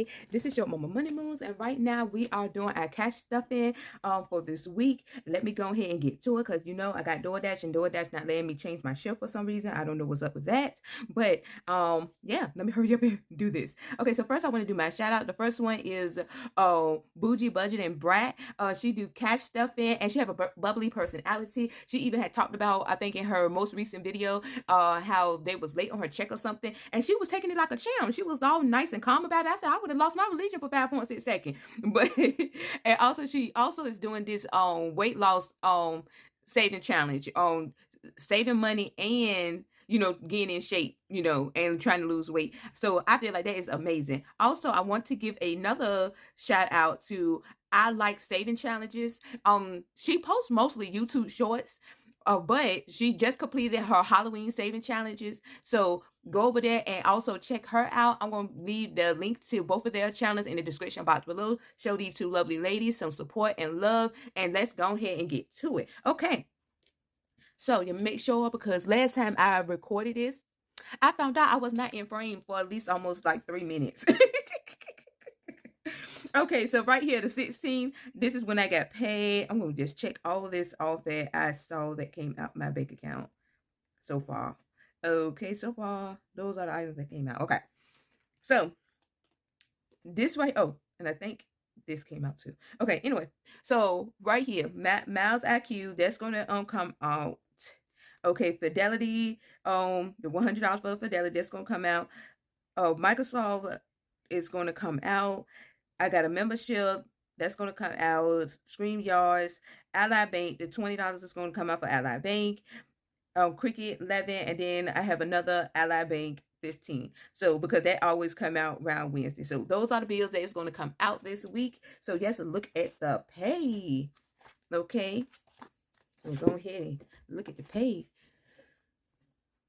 Okay, this is Shortmamamoneymovez, and right now we are doing our cash stuffing for this week. Let me go ahead and get to it because you know I got DoorDash and DoorDash not letting me change my shift for some reason. I don't know what's up with that, but yeah, let me hurry up and do this. Okay, so first I want to do my shout out. The first one is Bougie Budget and Brat. She do cash stuffing and she have a bubbly personality. She even had talked about, I think in her most recent video, how they was late on her check or something, and she was taking it like a champ. She was all nice and calm about it. I said I would have lost my religion for 5.6 seconds. But and also she also is doing this weight loss saving challenge on saving money and getting in shape, and trying to lose weight. So I feel like that is amazing. Also, I want to give another shout out to I Like Saving Challenges. She posts mostly YouTube shorts, but she just completed her Halloween saving challenges. So go over there and also check her out. I'm going to leave the link to both of their channels in the description box below. Show these two lovely ladies some support and love. And let's go ahead and get to it. Okay. So you make sure, because last time I recorded this, I found out I was not in frame for at least almost like 3 minutes. Okay, so right here, the 16, this is when I got paid. I'm going to just check all of this off that I saw that came out my bank account so far. Okay, so far, those are the items that came out. Okay, so this right, oh, and I think this came out too. Okay, anyway, so right here, Miles IQ, that's going to come out. Okay, Fidelity, the $100 for Fidelity, that's going to come out. Microsoft is going to come out. I got a membership that's going to come out. StreamYards, Ally Bank, the $20 is going to come out for Ally Bank. Cricket 11, and then I have another Ally Bank 15. So because that always come out around Wednesday. So those are the bills that is going to come out this week. So yes, look at the pay. Okay. So go ahead and look at the pay.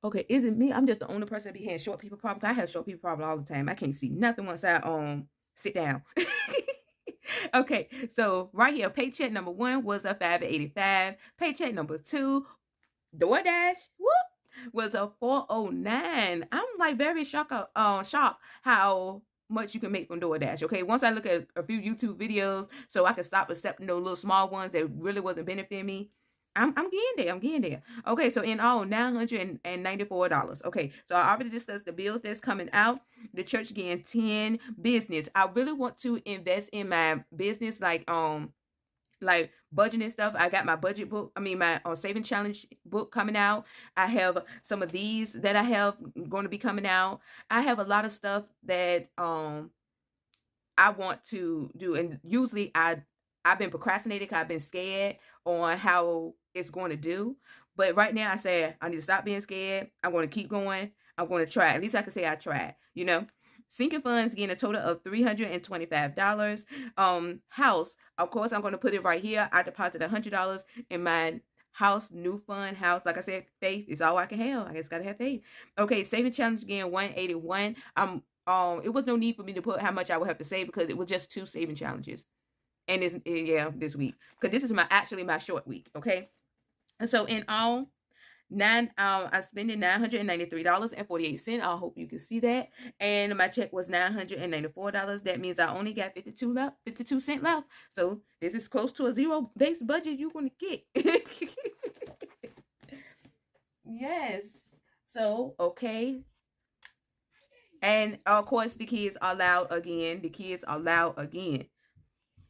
Okay, is it me? I'm just the only person that be having short people problem. I have short people problem all the time. I can't see nothing once I sit down. Okay, so right here, paycheck number 1 was a $5.85. Paycheck number 2, DoorDash, whoop, was a $4.09. I'm like very shocked how much you can make from DoorDash. Okay, once I look at a few YouTube videos so I can stop accepting those little small ones that really wasn't benefiting me. I'm getting there. Okay, so in all, $994. Okay, so I already discussed the bills that's coming out. The church getting 10. Business, I really want to invest in my business, like budgeting stuff. I got my budget book, my saving challenge book coming out. I have some of these that I have going to be coming out. I have a lot of stuff that I want to do, and usually I've been procrastinating because I've been scared on how it's going to do. But right now I say I need to stop being scared. I'm going to keep going. I'm going to try. At least I can say I tried, Sinking funds getting a total of $325. House, of course, I'm going to put it right here. I deposit $100 in my house, new fund house. Like I said, faith is all I can have. I just got to have faith. Okay, saving challenge again, $181. It was no need for me to put how much I would have to save because it was just 2 saving challenges. And this week, because this is actually my short week. Okay, and so in all, I'm spending $993.48. I hope you can see that. And my check was $994. That means I only got 52 cents left. So this is close to a zero-based budget you're going to get. Yes. So, okay. And of course, the kids are loud again.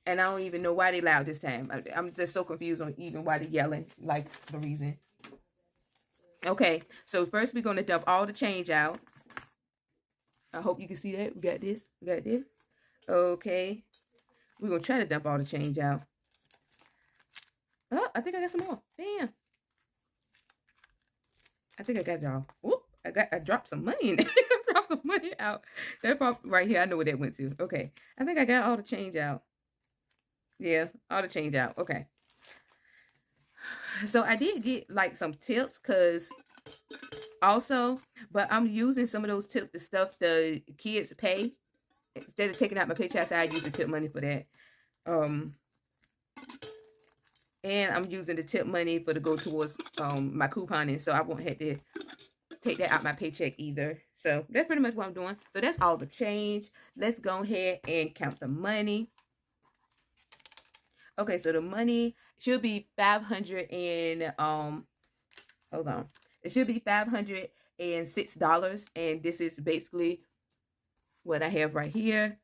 And I don't even know why they loud this time. I'm just so confused on even why they're yelling, like the reason. Okay, so first we're going to dump all the change out. I hope you can see that. We got this. Okay. We're going to try to dump all the change out. Oh, I think I got some more. Damn. I think I got it all. Whoop, I dropped some money in there. I dropped some money out. That part right here, I know where that went to. Okay. I think I got all the change out. Yeah, all the change out. Okay. So I did get like some tips but I'm using some of those tips, the stuff the kids pay. Instead of taking out my paycheck, I use the tip money for that. And I'm using the tip money to go towards my couponing, so I won't have to take that out my paycheck either. So that's pretty much what I'm doing. So that's all the change. Let's go ahead and count the money. Okay, so the money should be 500 and hold on. It should be $506, and this is basically what I have right here.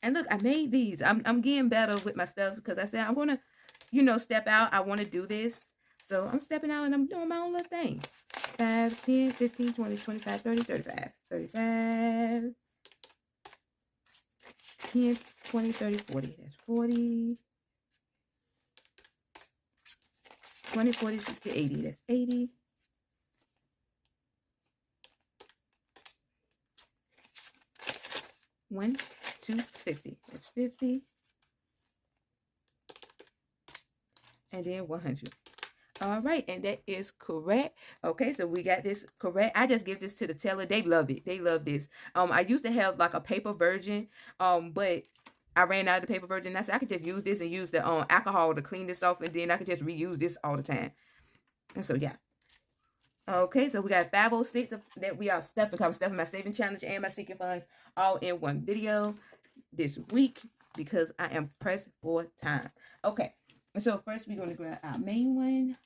And look, I made these. I'm getting better with my stuff because I said I'm gonna, step out. I want to do this. So I'm stepping out and I'm doing my own little thing. 5, 10, 15, 20, 25, 30, 35. 35. 10, 20, 30, 40. That's 40. 20, 40, 60, 80. That's 80. 1, 2, 50. That's 50. And then 100. All right, and that is correct. Okay, so we got this correct. I just give this to the teller. They love it. They love this. I used to have like a paper version, but I ran out of the paper version. I said I could just use this and use the alcohol to clean this off, and then I could just reuse this all the time. And so yeah. Okay, so we got 506 that we are stuffing. I'm stuffing my saving challenge and my seeking funds all in one video this week because I am pressed for time. Okay, and so first we're going to grab our main one.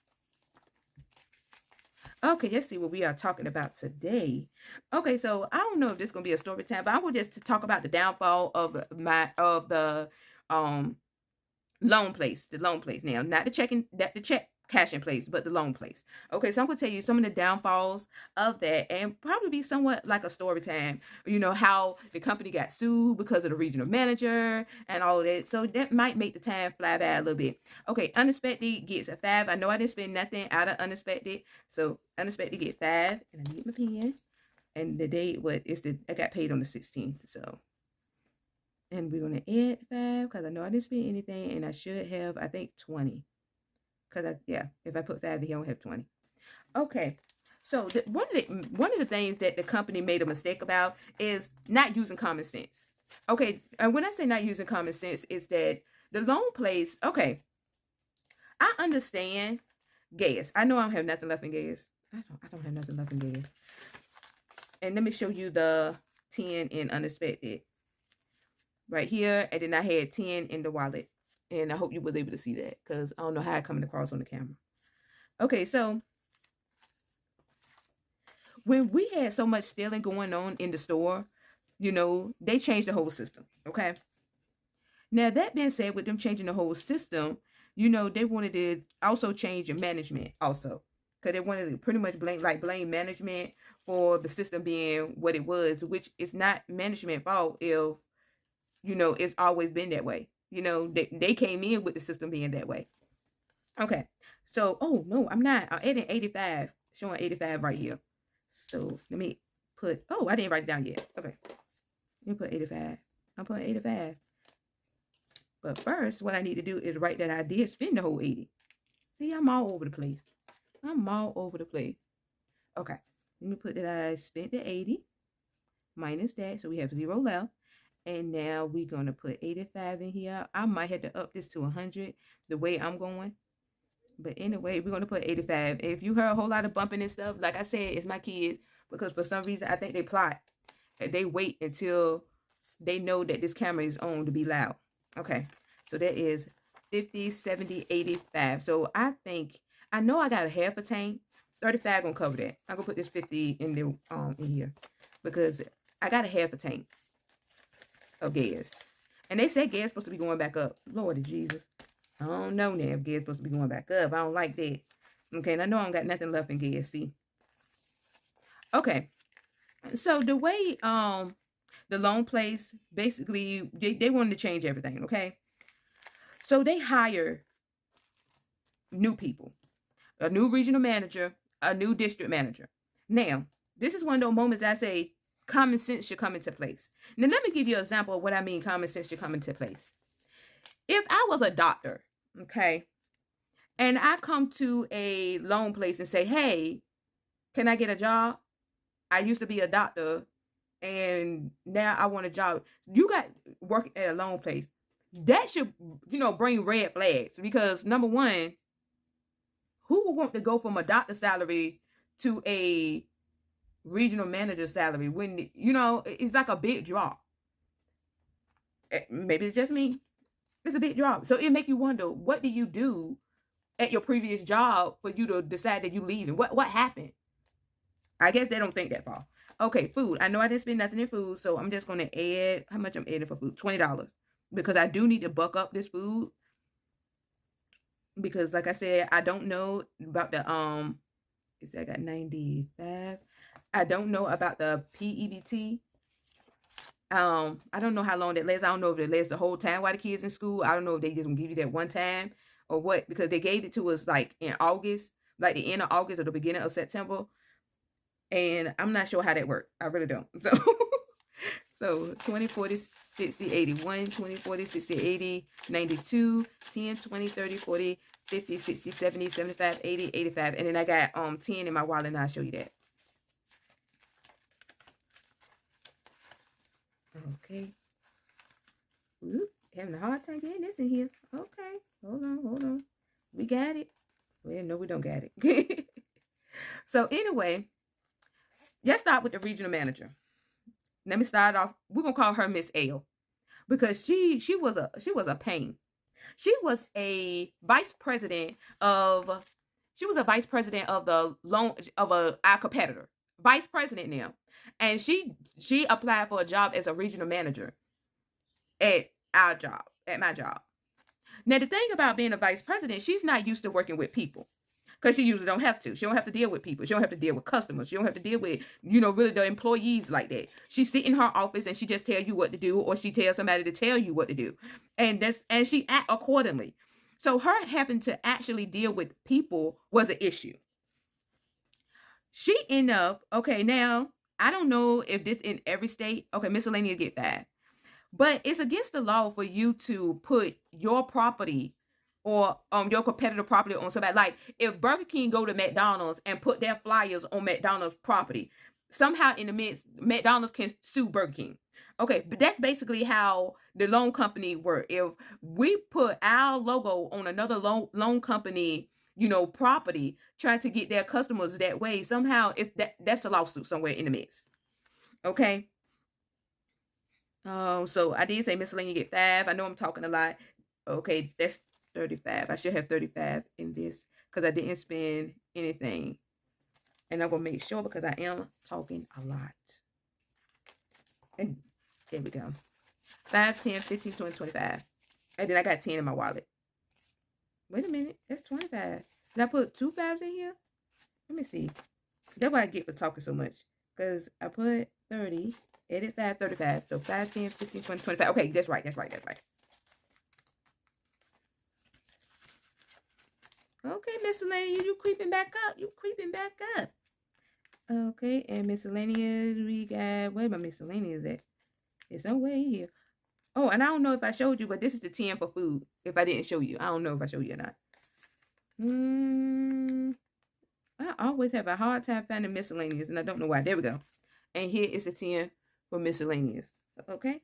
Okay, let's see what we are talking about today. Okay, so I don't know if this is gonna be a story time, but I will just talk about the downfall of the loan place. The loan place now, not the check cashing place, but the loan place. Okay, so I'm gonna tell you some of the downfalls of that, and probably be somewhat like a story time. How the company got sued because of the regional manager and all of that. So that might make the time fly by a little bit. Okay, unexpected gets a 5. I know I didn't spend nothing out of unexpected, so unexpected get 5, and I need my pen. And the date, I got paid on the 16th, so. And we're gonna add 5 because I know I didn't spend anything, and I should have, I think, 20. Because if I put 5 here, I don't have 20. Okay, so one of the things that the company made a mistake about is not using common sense. Okay, and when I say not using common sense, is that the loan place. Okay, I understand gas. I know I don't have nothing left in gas. I don't have nothing left in gas. And let me show you the 10 in unexpected right here, and then I had 10 in the wallet. And I hope you was able to see that because I don't know how it coming across on the camera. Okay, so when we had so much stealing going on in the store, they changed the whole system. Okay. Now, that being said, with them changing the whole system, they wanted to also change the management also. Because they wanted to pretty much blame management for the system being what it was, which is not management fault if, it's always been that way. They came in with the system being that way. Okay. So, oh, no, I'm not. I'm adding 85. Showing 85 right here. So, let me put, I didn't write it down yet. Okay. Let me put 85. I'm putting 85. But first, what I need to do is write that I did spend the whole 80. See, I'm all over the place. Okay. Let me put that I spent the 80. Minus that. So, we have 0 left. And now we're going to put 85 in here. I might have to up this to 100 the way I'm going. But anyway, we're going to put 85. If you heard a whole lot of bumping and stuff, like I said, it's my kids. Because for some reason, I think they plot. They wait until they know that this camera is on to be loud. Okay. So that is 50, 70, 85. So I know I got a half a tank. 35 going to cover that. I'm going to put this 50 in here. Because I got a half a tank of gas. And they said gas supposed to be going back up. Lord Jesus. I don't know now if gas supposed to be going back up. I don't like that. Okay, and I know I don't got nothing left in gas, see? Okay. So the way the loan place, basically, they wanted to change everything, okay? So they hire new people. A new regional manager, a new district manager. Now, this is one of those moments I say, common sense should come into place. Now, let me give you an example of what I mean common sense should come into place. If I was a doctor, okay, and I come to a loan place and say, hey, can I get a job? I used to be a doctor, and now I want a job. You got work at a loan place. That should, bring red flags. Because, number one, who would want to go from a doctor salary to a regional manager salary when, you know, it's like a big drop. Maybe it's just me. It's a big drop. So it make you wonder, what do you do at your previous job for you to decide that you leaving? What happened? I guess they don't think that far. Okay, food. I know I didn't spend nothing in food, so I'm just gonna add how much I'm adding for food. $20. Because I do need to buck up this food. Because like I said, I don't know about the I got 95. I don't know about the PEBT. I don't know how long that lasts. I don't know if it lasts the whole time while the kids in school. I don't know if they just gonna give you that one time or what, because they gave it to us like in August, like the end of August or the beginning of September. And I'm not sure how that worked. I really don't. So 20, 40, 60, 80, 1, 20, 40, 60, 80, 92, 10, 20, 30, 40, 50, 60, 70, 75, 80, 85. And then I got 10 in my wallet, and I'll show you that. Okay. Ooh, having a hard time getting this in here. Okay. Hold on. We got it. Well, no, we don't got it. So anyway, let's start with the regional manager. Let me start off. We're gonna call her Miss L, because she was a pain. She was a vice president of the loan of our competitor, vice president now, and she applied for a job as a regional manager at my job. Now the thing about being a vice president, she's not used to working with people. Because she usually don't have to. She don't have to deal with people. She don't have to deal with customers. She don't have to deal with, really the employees like that. She sit in her office and she just tell you what to do, or she tells somebody to tell you what to do. And she act accordingly. So her having to actually deal with people was an issue. She ended up, okay, now, I don't know if this in every state. Okay, miscellaneous get 5. But it's against the law for you to put your property or your competitor property on somebody. Like if Burger King go to McDonald's and put their flyers on McDonald's property, somehow in the midst, McDonald's can sue Burger King. Okay, but that's basically how the loan company work. If we put our logo on another loan company, property, trying to get their customers that way, somehow that's the lawsuit somewhere in the midst. Okay. So I did say miscellaneous get 5. I know I'm talking a lot. Okay, that's 35. I should have 35 in this because I didn't spend anything. And I'm going to make sure, because I am talking a lot. And there we go. 5, 10, 15, 20, 25. And then I got 10 in my wallet. Wait a minute. That's 25. Did I put 2 5s in here? Let me see. That's why I get for talking so much. Because I put 30, edit 5, 35. So 5, 10, 15, 20, 25. Okay, that's right. Okay, miscellaneous, you creeping back up. Okay, and miscellaneous, we got, where my miscellaneous at? It's somewhere here. Oh, and I don't know if I showed you, but this is the 10 for food. If I didn't show you, I don't know if I showed you or not. I always have a hard time finding miscellaneous, and I don't know why. There we go. And here is the 10 for miscellaneous. Okay.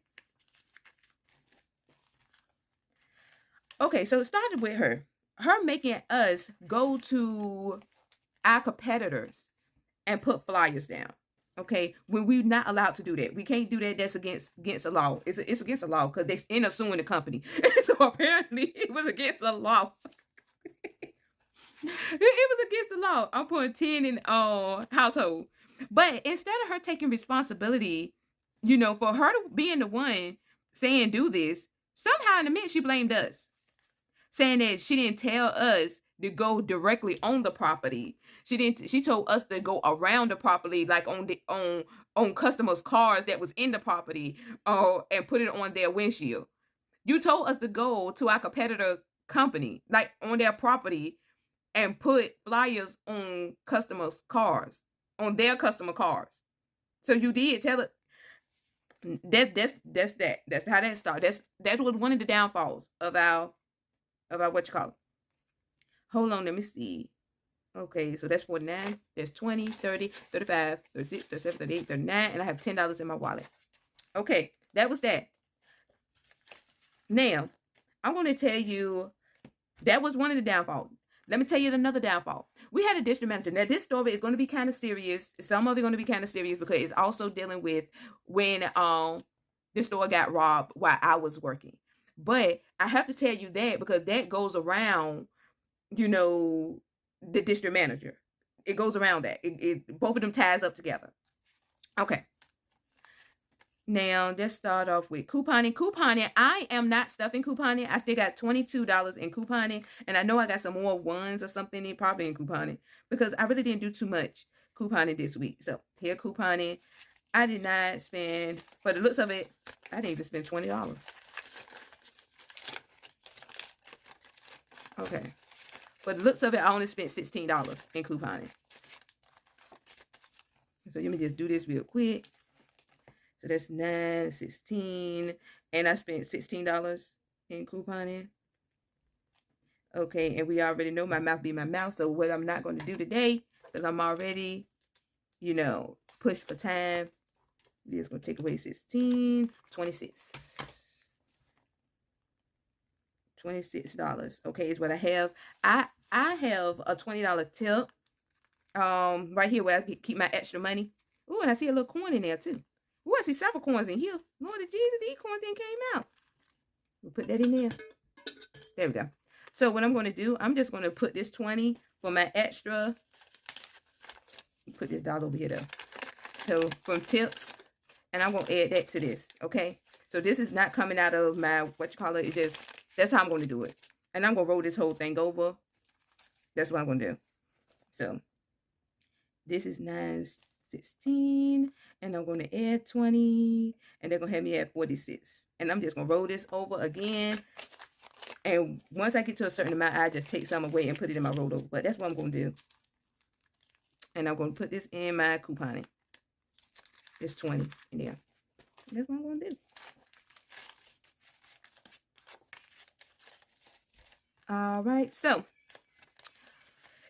Okay, so it started with her making us go to our competitors and put flyers down. Okay, when we're not allowed to do that. We can't do that. That's against the law. It's against the law because they end up suing the company. So apparently it was against the law. It was against the law. I'm putting 10 in household. But instead of her taking responsibility, for her to being the one saying do this, somehow in the minute she blamed us. Saying that she didn't tell us to go directly on the property. She told us to go around the property, like on customers' cars that was in the property, and put it on their windshield. You told us to go to our competitor company, like on their property, and put flyers on customers' cars, on their customer cars. So you did tell it. That's that. That's how that started. That was one of the downfalls of our what you call it. Hold on, let me see. Okay, so that's 49. There's 20, 30, 35, 36, 37, 38, 39, and I have $10 in my wallet. Okay, that was that. Now, I want to tell you, that was one of the downfalls. let me tell you another downfall. We had a district manager. Now, this story is going to be kind of serious. Some of it going to be kind of serious because it's also dealing with when the store got robbed while I was working. But I have to tell you that because that goes around, you know, the district manager. It goes around that. Both of them ties up together. Okay. Now, let's start off with couponing. Couponing, I am not stuffing couponing. I still got $22 in couponing. And I know I got some more ones or something in probably in couponing because I really didn't do too much couponing this week. So, here couponing. I did not spend, for the looks of it, I didn't even spend $20. Okay. For the looks of it, I only spent $16 in couponing. So, let me just do this real quick. So that's 9, 16, and I spent $16 in couponing. Okay, and we already know my mouth be my mouth. So what I'm not going to do today, because I'm already, you know, pushed for time. This is going to take away 16, 26. $26. Okay, is what I have. I have a $20 tip. Right here where I keep my extra money. Oh, and I see a little coin in there too. Oh, I see several coins in here. Lord of Jesus, these coins then came out. We'll put that in there. There we go. So what I'm going to do, I'm just going to put this 20 for my extra. Put this dollar over here though. So from tips, and I'm going to add that to this. Okay. So this is not coming out of my, what you call it. It's just, that's how I'm going to do it. And I'm going to roll this whole thing over. That's what I'm going to do. So this is 916, and I'm going to add 20, and they're going to have me at 46. And I'm just going to roll this over again. And once I get to a certain amount, I just take some away and put it in my roll over. But that's what I'm going to do. And I'm going to put this in my couponing. It's 20 in there. That's what I'm going to do. All right, so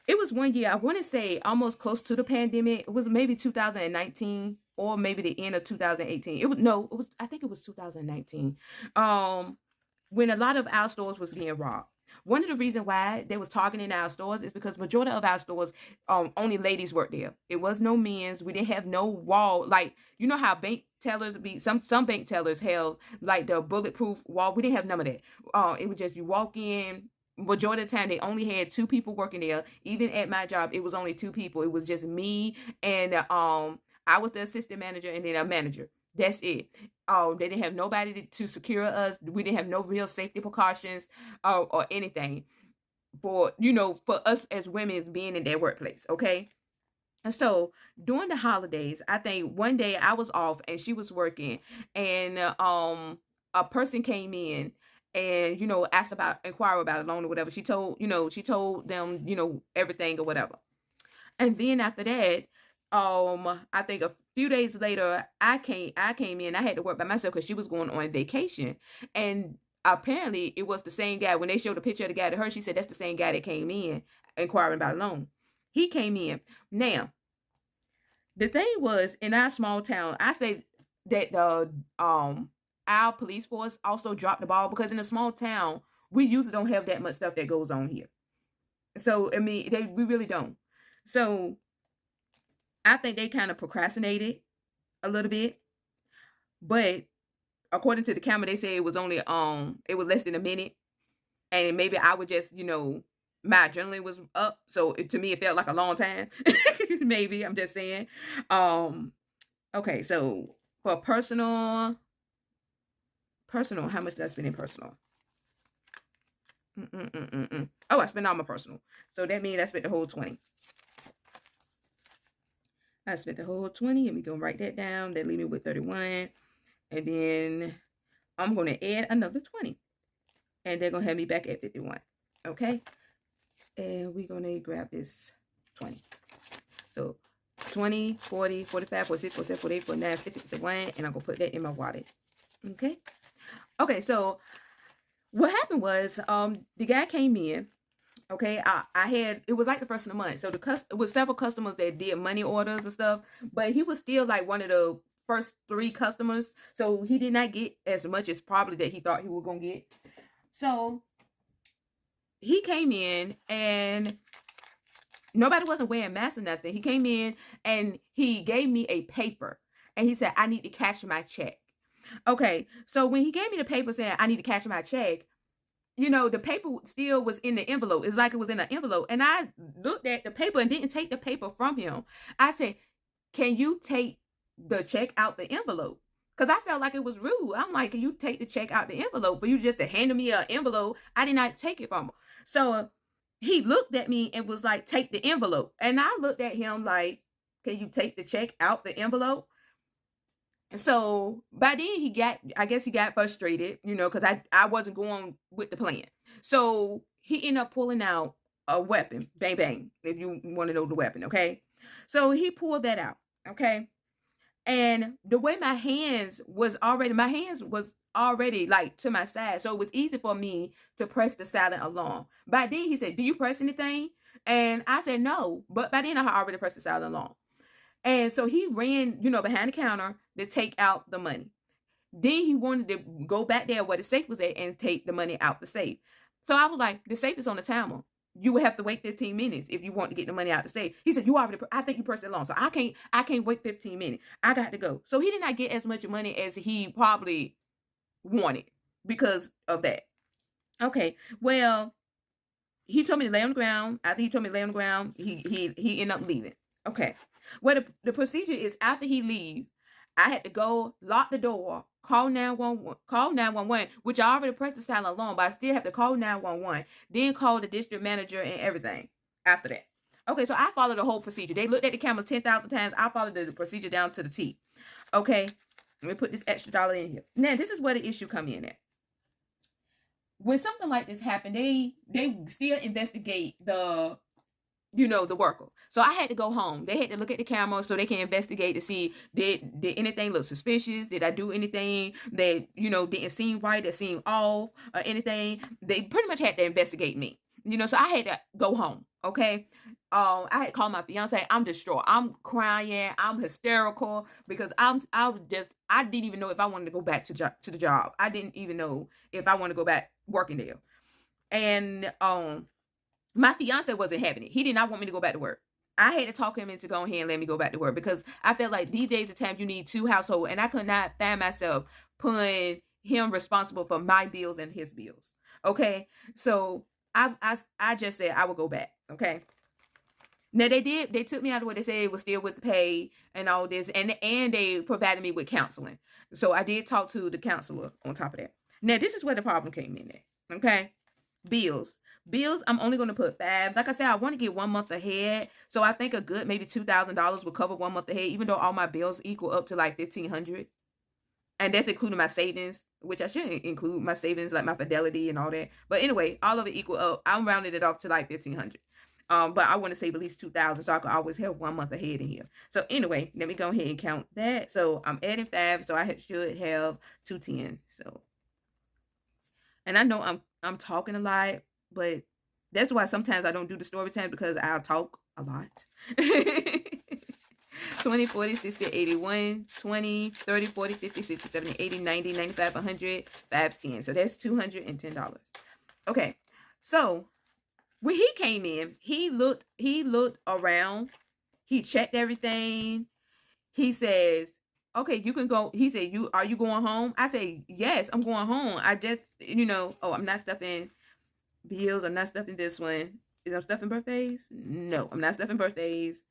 it was one year, I want to say almost close to the pandemic. It was maybe 2019 or maybe the end of 2018. I think it was 2019. When a lot of our stores was getting robbed. One of the reasons why they was talking in our stores is because majority of our stores, only ladies worked there. It was no men's. We didn't have no wall. Like, you know how bank tellers be, some bank tellers have like the bulletproof wall. We didn't have none of that. It was just you walk in. Majority of the time, they only had 2 people working there. Even at my job, it was only 2 people. It was just me and I was the assistant manager and then a manager. That's it. They didn't have nobody to secure us. We didn't have no real safety precautions or anything for us as women being in their workplace. Okay. And so during the holidays, I think one day I was off and she was working, and a person came in and, inquire about a loan or whatever. She told them, everything or whatever. And then after that, I think a few days later, I came in. I had to work by myself because she was going on vacation. And apparently it was the same guy. When they showed a picture of the guy to her, she said, that's the same guy that came in inquiring about a loan. He came in. Now, the thing was, in our small town, I say that our police force also dropped the ball because in a small town, we usually don't have that much stuff that goes on here. So, I mean, we really don't. So, I think they kind of procrastinated a little bit. But according to the camera, they say it was only, it was less than a minute. And maybe I would just, my adrenaline was up. So, to me, it felt like a long time. Maybe, I'm just saying. Okay, so for personal, how much did I spend in personal? Oh, I spent all my personal. So that means I spent the whole 20. I spent the whole 20, and we're going to write that down. That leave me with 31. And then I'm going to add another 20. And they're going to have me back at 51. Okay? And we're going to grab this 20. So 20, 40, 45, 46, 47, 48, 49, 50, 51. And I'm going to put that in my wallet. Okay? Okay, so what happened was the guy came in. Okay, it was like the first of the month. So it was several customers that did money orders and stuff, but he was still like one of the first 3 customers. So he did not get as much as probably that he thought he was going to get. So he came in and nobody wasn't wearing masks or nothing. He came in and he gave me a paper and he said, I need to cash my check. Okay, so when he gave me the paper saying I need to cash my check, the paper still was in the envelope. It's like it was in an envelope. And I looked at the paper and didn't take the paper from him. I said, can you take the check out the envelope? Because I felt like it was rude. I'm like, can you take the check out the envelope? For you just to hand me an envelope, I did not take it from him. So he looked at me and was like, take the envelope. And I looked at him like, can you take the check out the envelope? So by then I guess he got frustrated, because I wasn't going with the plan. So he ended up pulling out a weapon, bang, bang, if you want to know the weapon, okay? So he pulled that out, okay? And the way my hands was already like to my side. So it was easy for me to press the silent alarm. By then he said, do you press anything? And I said, no, but by then I had already pressed the silent alarm. And so he ran, behind the counter to take out the money. Then he wanted to go back there where the safe was at and take the money out the safe. So I was like, the safe is on the timer. You would have to wait 15 minutes if you want to get the money out the safe. He said, I think you pressed it along. So I can't wait 15 minutes. I got to go. So he did not get as much money as he probably wanted because of that. Okay. Well, he told me to lay on the ground. After he told me to lay on the ground, he ended up leaving. Okay. Well, the procedure is after he leaves, I had to go lock the door, call 911, which I already pressed the silent alarm, but I still have to call 911, then call the district manager and everything after that. Okay, so I followed the whole procedure. They looked at the cameras 10,000 times. I followed the procedure down to the T. Okay, let me put this extra dollar in here. Now, this is where the issue come in at. When something like this happened, they still investigate the worker. So I had to go home. They had to look at the camera so they can investigate to see did anything look suspicious? Did I do anything that, didn't seem right, that seemed off or anything? They pretty much had to investigate me. So I had to go home. Okay. I had called my fiance. I'm distraught. I'm crying. I'm hysterical because I didn't even know if I wanted to go back to the job. I didn't even know if I want to go back working there. And, my fiance wasn't having it. He did not want me to go back to work. I had to talk him into going ahead and let me go back to work because I felt like these days of time you need two households, and I could not find myself putting him responsible for my bills and his bills. Okay, so I just said I would go back. Okay. Now they took me out of what they said it was still with the pay and all this, and they provided me with counseling. So I did talk to the counselor on top of that. Now this is where the problem came in at. Okay, bills, I'm only going to put 5. Like I said, I want to get 1 month ahead. So I think a good maybe $2,000 will cover 1 month ahead, even though all my bills equal up to like $1,500. And that's including my savings, which I shouldn't include my savings, like my Fidelity and all that. But anyway, all of it equal up. I'm rounding it off to like $1,500. But I want to save at least $2,000 so I can always have 1 month ahead in here. So anyway, let me go ahead and count that. So I'm adding 5, so I should have 210. So, and I know I'm talking a lot, but that's why sometimes I don't do the story time because I'll talk a lot. 20, 40, 60, 81, 20, 30, 40, 50, 60, 70, 80, 90, 95, 100, 510. So that's $210. Okay. So when he came in, he looked around. He checked everything. He says, okay, you can go. He said, are you going home? I say, yes, I'm going home. I just, I'm not stuffing bills. I'm not stuffing this one. Is I'm stuffing birthdays? No, I'm not stuffing birthdays.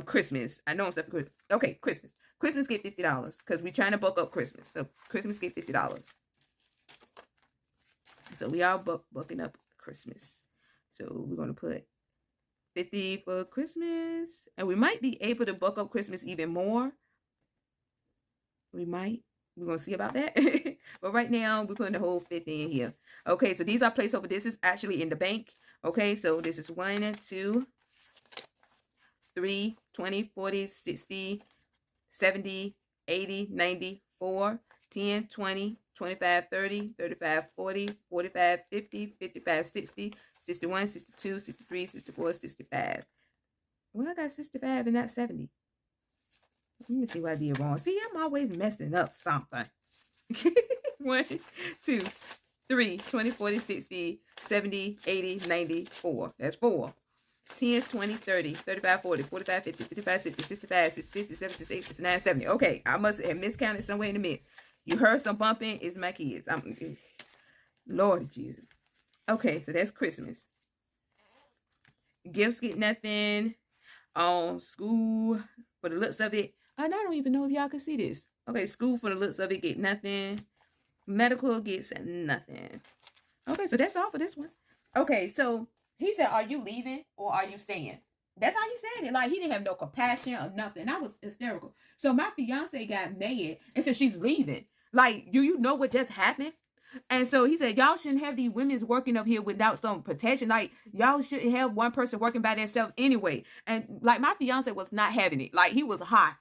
Christmas. I know I'm stuffing Christmas. Okay, Christmas. Christmas get $50 because we're trying to book up Christmas. So Christmas get $50. So we are booking up Christmas. So we're going to put 50 for Christmas. And we might be able to book up Christmas even more. We might. We're going to see about that. But right now, we're putting the whole 50 in here. Okay, so these are placeover. This is actually in the bank. Okay, so this is 1, 2, 3, 20, 40, 60, 70, 80, 90, 4, 10, 20, 25, 30, 35, 40, 45, 50, 55, 60, 61, 62, 63, 64, 65. Well, I got 65 and not 70. Let me see what I did wrong. See, I'm always messing up something. 1, 2, 3, 20, 40, 60, 70, 80, 90, 4. That's 4. 10, 20, 30, 35, 40, 45, 50, 55, 60, 65, 60, 67, 68, 69, 70. Okay, I must have miscounted somewhere in the mid. You heard some bumping. It's my kids. Lord Jesus. Okay, so that's Christmas. Gifts get nothing. School, for the looks of it. And I don't even know if y'all can see this. Okay, school, for the looks of it, get nothing. Medical gets nothing. Okay, so that's all for this one. Okay, so he said, are you leaving or are you staying? That's how he said it. Like, he didn't have no compassion or nothing. I was hysterical. So my fiance got mad and said she's leaving. Like, do you know what just happened? And so he said, y'all shouldn't have these women's working up here without some protection. Like, y'all shouldn't have one person working by themselves anyway. And like, my fiance was not having it. Like, he was hot.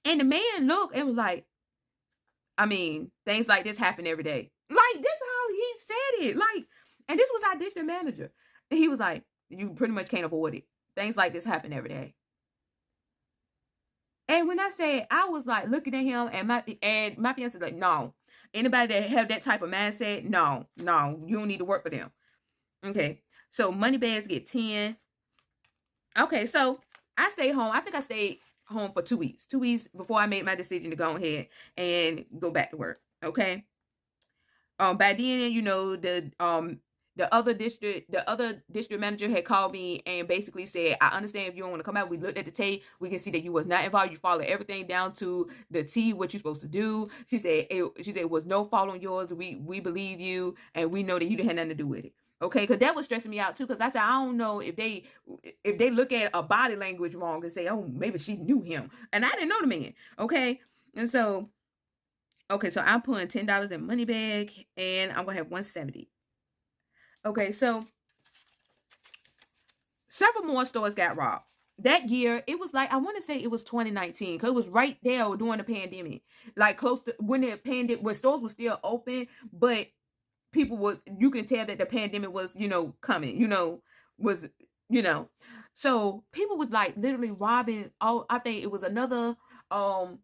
And the man looked and was like, I mean, things like this happen every day. Like, this is how he said it. Like, and this was our district manager. And he was like, you pretty much can't avoid it. Things like this happen every day. And when I said, I was like looking at him, and my fiance was like, no. Anybody that have that type of mindset, no, you don't need to work for them. Okay, so money bags get 10. Okay, so I stayed home. I think I stayed home for 2 weeks. 2 weeks before I made my decision to go ahead and go back to work. Okay. By then, you know, the other district manager had called me and basically said, I understand if you don't want to come out. We looked at the tape. We can see that you was not involved. You followed everything down to the T, what you're supposed to do. She said it was no fault on yours. We believe you, and we know that you didn't have nothing to do with it. Okay, because that was stressing me out too. Because I said, I don't know if they look at a body language wrong and say, oh, maybe she knew him, and I didn't know the man. Okay, and so, okay, so I'm putting $10 in money bag, and I'm gonna have 170. Okay, so several more stores got robbed. That year, it was like, I want to say it was 2019, because it was right there during the pandemic. Like, close to when the pandemic, when stores were still open, but people was, you can tell that the pandemic was, coming, so people was like literally robbing. I think it was another loan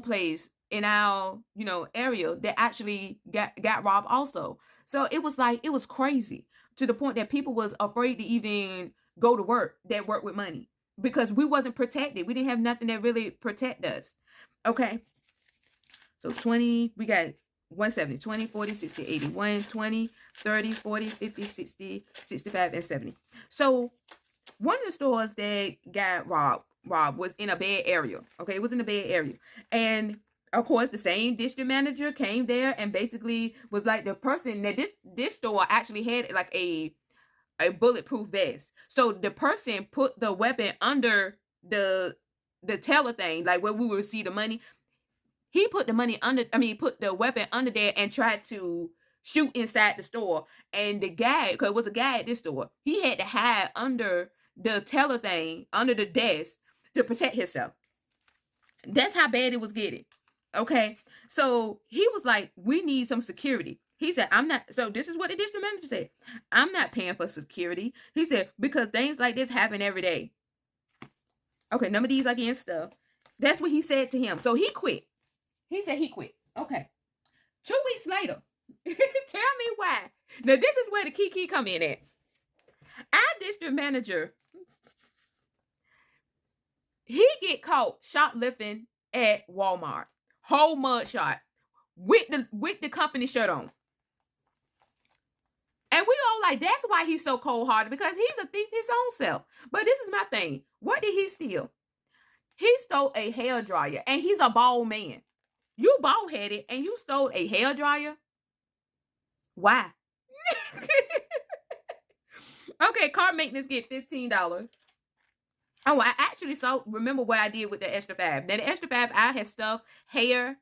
place in our area that actually got robbed also. So it was like, it was crazy to the point that people was afraid to even go to work that work with money, because we wasn't protected. We didn't have nothing that really protect us. Okay, so 20, we got 170, 20, 40, 60, 80, 1, 20, 30, 40, 50, 60, 65, and 70. So one of the stores that got robbed was in a bad area. Okay, it was in a bad area. And of course, the same district manager came there and basically was like, the person that this store actually had like a bulletproof vest. So the person put the weapon under the teller thing, like where we would receive the money. He put put the weapon under there and tried to shoot inside the store. And the guy, because it was a guy at this store, he had to hide under the teller thing, under the desk, to protect himself. That's how bad it was getting. Okay, so he was like, we need some security. He said, I'm not, so this is what the district manager said, I'm not paying for security. He said, because things like this happen every day. Okay, none of these are getting stuff. That's what he said to him. So he quit. He said he quit. Okay. 2 weeks later, tell me why. Now, this is where the key come in at. Our district manager, he get caught shoplifting at Walmart. Whole mug shot with the company shirt on. And we all like, that's why he's so cold-hearted, because he's a thief his own self. But this is my thing. What did he steal? He stole a hairdryer, and he's a bald man. You bald-headed and you stole a hairdryer? Why? Okay, car maintenance get $15. Oh, I actually remember what I did with the extra $5. Now, the extra $5, I had stuffed hair,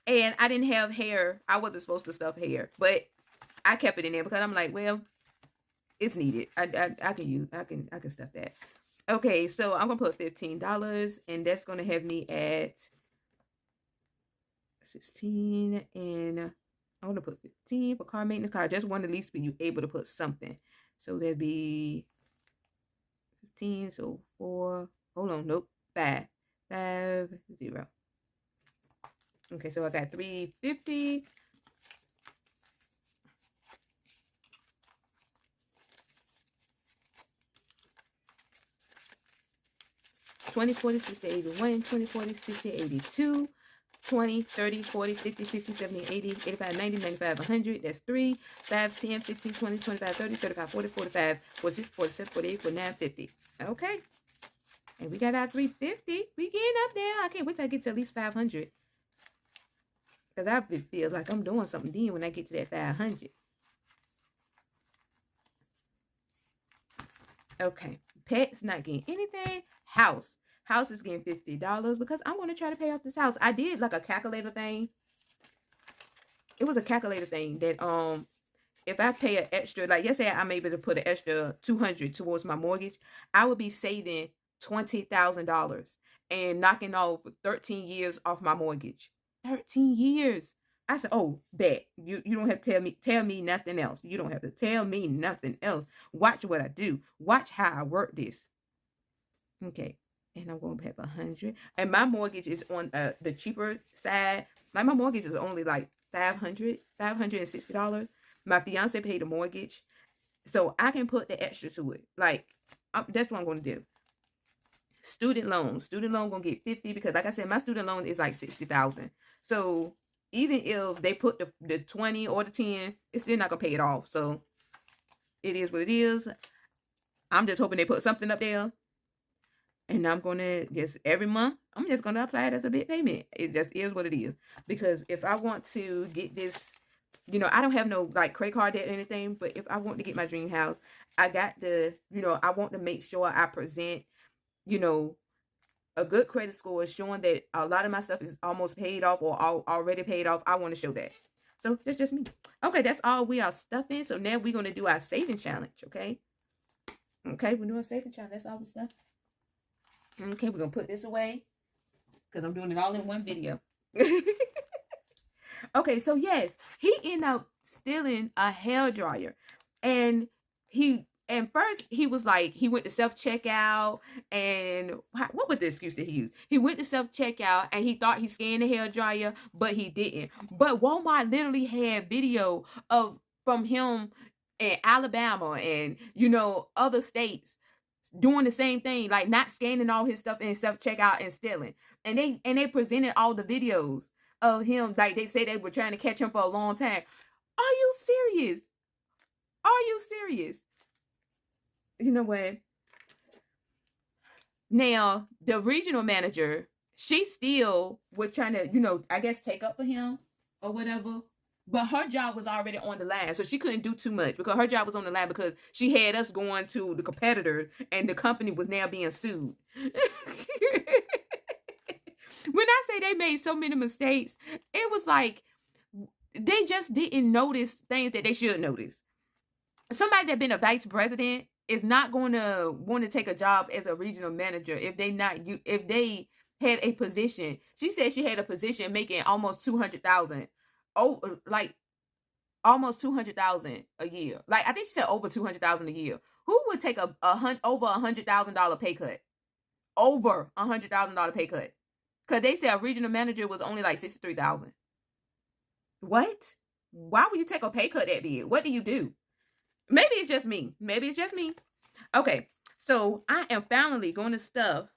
and I didn't have hair. I wasn't supposed to stuff hair, but I kept it in there because I'm like, well, it's needed. I can stuff that. Okay, so I'm gonna put $15, and that's gonna have me at 16, and I'm gonna put 15 for car maintenance. Car, I just want at least be able to put something. So that'd be 15. So 4. Hold on, nope. 5, 0. Okay, so I got $350. 20, 40, 60, 81, 20, 40, 60, 82, 20, 30, 40, 50, 60, 70, 80, 85, 90, 95, 100. That's 3, 5, 10, 15, 20, 25, 30, 35, 40, 45, 46, 47, 48, 49, 50. Okay. And we got our 350. We getting up there. I can't wait till I get to at least 500. Because I feel like I'm doing something then when I get to that 500. Okay. Pets not getting anything. House is getting $50 because I want to try to pay off this house. I did like a calculator thing. It was a calculator thing that if I pay an extra, like yesterday I'm able to put an extra $200 towards my mortgage, I would be saving $20,000 and knocking off 13 years off my mortgage. 13 years. I said, oh, bet. You don't have to tell me nothing else. You don't have to tell me nothing else. Watch what I do. Watch how I work this. Okay. And I'm going to have 100. And my mortgage is on the cheaper side. Like my mortgage is only like $560. My fiance paid the mortgage. So I can put the extra to it. Like, that's what I'm going to do. Student loan going to get 50 because like I said, my student loan is like 60,000. So even if they put the 20 or the 10, it's still not going to pay it off. So it is what it is. I'm just hoping they put something up there. And I'm going to just every month, I'm just going to apply it as a big payment. It just is what it is. Because if I want to get this, I don't have no like credit card debt or anything. But if I want to get my dream house, I got to, I want to make sure I present, a good credit score showing that a lot of my stuff is almost paid off or already paid off. I want to show that. So that's just me. Okay, that's all we are stuffing. So now we're going to do our saving challenge, okay? Okay, we're doing a saving challenge. That's all we stuff. Okay, we're going to put this away because I'm doing it all in one video. Okay, so yes, he ended up stealing a hairdryer. And first he was like, he went to self-checkout, and what was the excuse that he used? He went to self-checkout and he thought he scanned the hairdryer, but he didn't. But Walmart literally had video from him in Alabama and, other states doing the same thing, like not scanning all his stuff in self-checkout and stealing. And they presented all the videos of him, like they said they were trying to catch him for a long time. Are you serious? Are you serious? You know what? Now, the regional manager, she still was trying to, I guess take up for him or whatever. But her job was already on the line. So she couldn't do too much because her job was on the line because she had us going to the competitors and the company was now being sued. When I say they made so many mistakes, it was like they just didn't notice things that they should notice. Somebody that been a vice president is not going to want to take a job as a regional manager if they had a position. She said she had a position making almost $200,000. Oh, like almost $200,000 a year. Like I think she said over $200,000 a year. Who would take over $100,000 pay cut? Over $100,000 pay cut. Because they said a regional manager was only like $63,000. What? Why would you take a pay cut that big? What do you do? Maybe it's just me. Okay, so I am finally going to stuff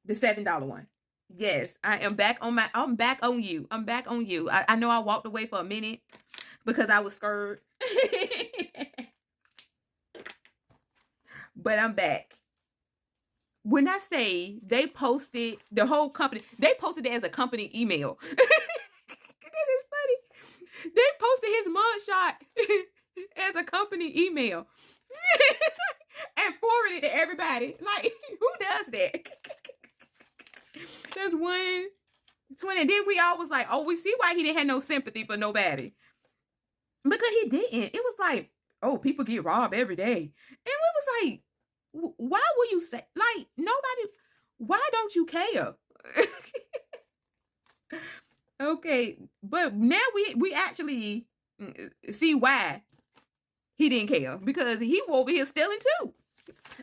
the $7 one. Yes, I am back on I'm back on you. I know I walked away for a minute because I was scared. But I'm back. When I say they posted the whole company, they posted it as a company email. This is funny. They posted his mugshot as a company email and forwarded it to everybody. Like, who does that? There's 120. And then we all was like, oh, we see why he didn't have no sympathy for nobody. Because he didn't. It was like, oh, people get robbed every day. And we was like, why will you say, like, nobody, why don't you care? Okay, but now we actually see why he didn't care, because he was over here stealing too.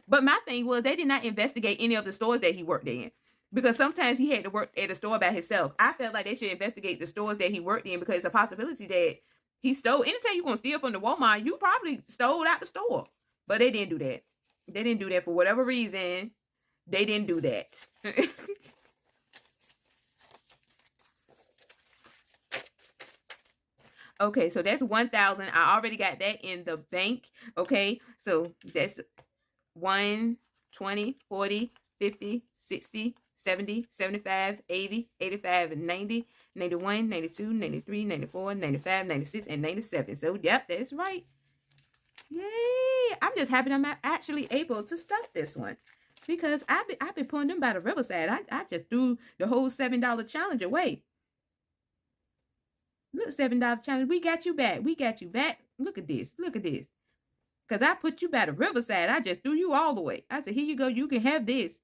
But my thing was, they did not investigate any of the stores that he worked in, because sometimes he had to work at a store by himself. I felt like they should investigate the stores that he worked in, because it's a possibility that he stole. Anytime you're going to steal from the Walmart, you probably stole out the store. But they didn't do that. They didn't do that for whatever reason. They didn't do that. Okay, so that's 1,000. I already got that in the bank. Okay, so that's 1, 20, 40, 50, 60, 70, 75, 80, 85, and 90, 91, 92, 93, 94, 95, 96, and 97. So, yep, that's right. Yay! I'm just happy I'm actually able to stuff this one. Because I've been pulling them by the riverside. I just threw the whole $7 challenge away. Look, $7 challenge. We got you back. We got you back. Look at this. Look at this. Because I put you by the riverside. I just threw you all the way. I said, here you go. You can have this.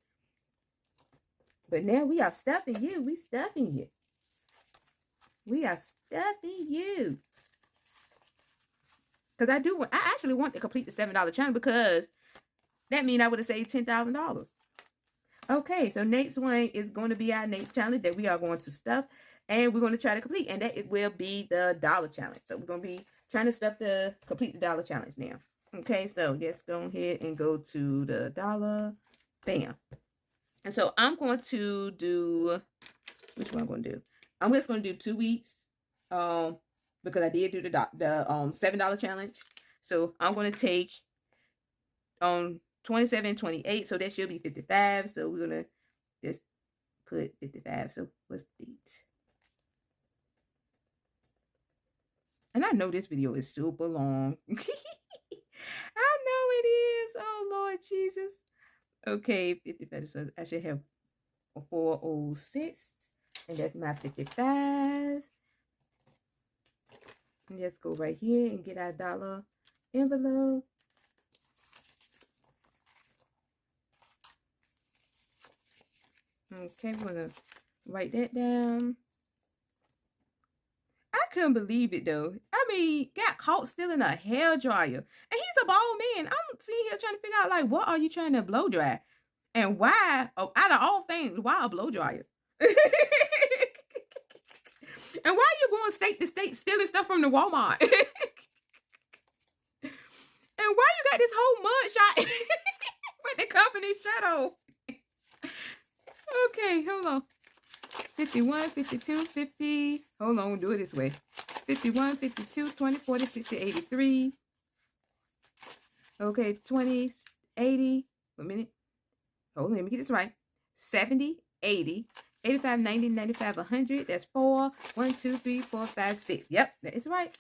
But now we are stuffing you. We stuffing you. We are stuffing you. Because I actually want to complete the $7 challenge because that means I would have saved $10,000. Okay, so next one is going to be our next challenge that we are going to stuff. And we're going to try to complete. And that it will be the dollar challenge. So we're going to be trying to complete the dollar challenge now. Okay, so let's go ahead and go to the dollar. Bam. And so I'm going to do, which one I'm going to do? I'm just going to do 2 weeks. Because I did do the $7 challenge. So I'm going to take 27, 28. So that should be 55. So we're going to just put 55. So what's the date? And I know this video is super long. I know it is. Oh, Lord Jesus. Okay, 55. So I should have a 406. And that's my 55. And let's go right here and get our dollar envelope. Okay, we're going to write that down. I couldn't believe it, though. I mean, got caught stealing a hairdryer. And he's a bald man. I'm sitting here trying to figure out, like, what are you trying to blow dry? And why, out of all things, why a blow dryer? And why are you going state to state stealing stuff from the Walmart? And why you got this whole mug shot with the company shadow? Okay, hold on. 51, 52, 50. Hold on, we'll do it this way. 51, 52, 20, 40, 60, 83. Okay, 20, 80. Wait a minute. Hold on, let me get this right. 70, 80. 85, 90, 95, 100. That's 4. 1, 2, 3, 4, 5, 6. Yep, that is right.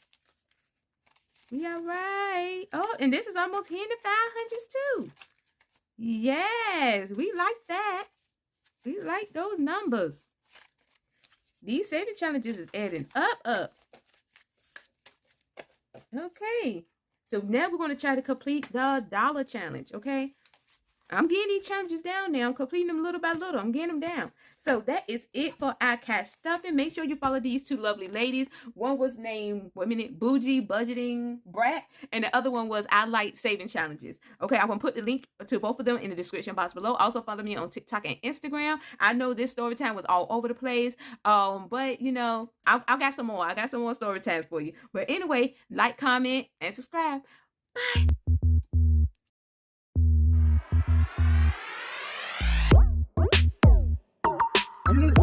We are right. Oh, and this is almost hitting the 500s too. Yes, we like that. We like those numbers. These saving challenges is adding up. Okay. So now we're going to try to complete the dollar challenge, okay? I'm getting these challenges down now. I'm completing them little by little. I'm getting them down. So that is it for our cash stuffing. Make sure you follow these 2 lovely ladies. One was named, Bougie Budgeting Brat. And the other one was I Like Saving Challenges. Okay, I'm going to put the link to both of them in the description box below. Also follow me on TikTok and Instagram. I know this story time was all over the place. But, you know, I got some more. I got some more story times for you. But anyway, like, comment, and subscribe. Bye. I'm